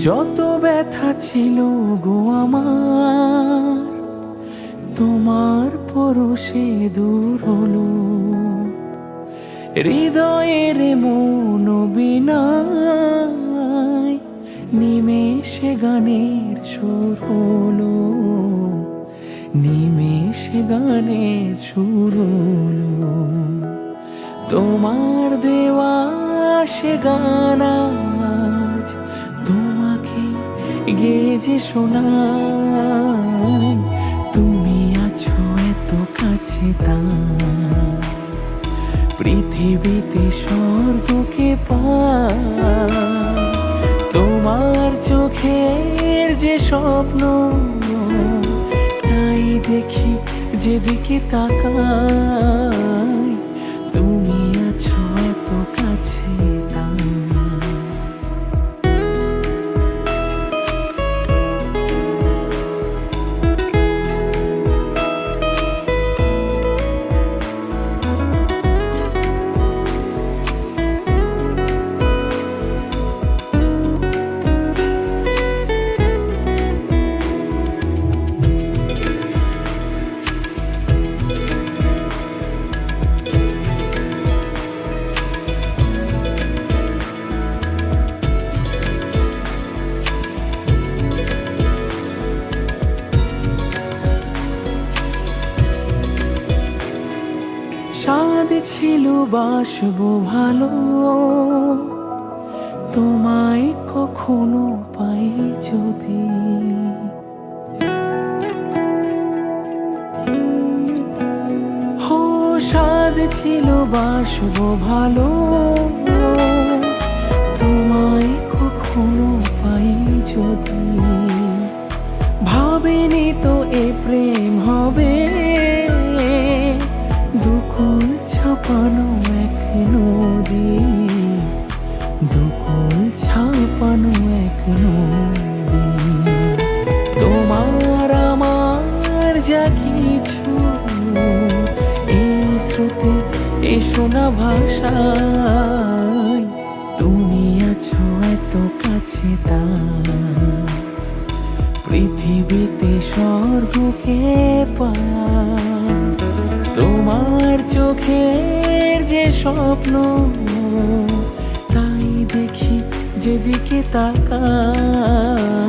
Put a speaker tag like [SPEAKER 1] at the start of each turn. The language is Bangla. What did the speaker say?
[SPEAKER 1] যত ব্যথা ছিল গো আমার, তোমার পরশে দূর হলো। হৃদয়ের মন বিনায় নিমেষে গানের সুর হলো, নিমেষে গানের সুর হলো। তোমার দেওয়া সে গান আজ তোমাকে গেয়ে যে শোনাই। তুমি আছো এত কাছে তাই পৃথিবীতে স্বর্গকে পাই। তোমার চোখের যে স্বপ্ন তাই দেখি যেদিকে তাকাই। তুমি আছো এত কাছে তাই। স্বাদ ছিল বাসবো ভালো, তোমায় কখনো পাই যদি। হো স্বাদ ছিল বাসবো ভালো, তোমায় কখনো পাই যদি। ভাবিনি তো এ প্রেম হবে, দুকুল ছাপানো এক নদী, দুকুল ছাপানো এক নদী। তোমার আমার যা কিছু এই স্রোতে এই শোনা ভাষায়। তুমি আছো এত কাছে তাই পৃথিবীতে স্বর্গকে পাই। তোমার চোখের যে স্বপ্ন তাই দেখি যেদিকে তাকাই।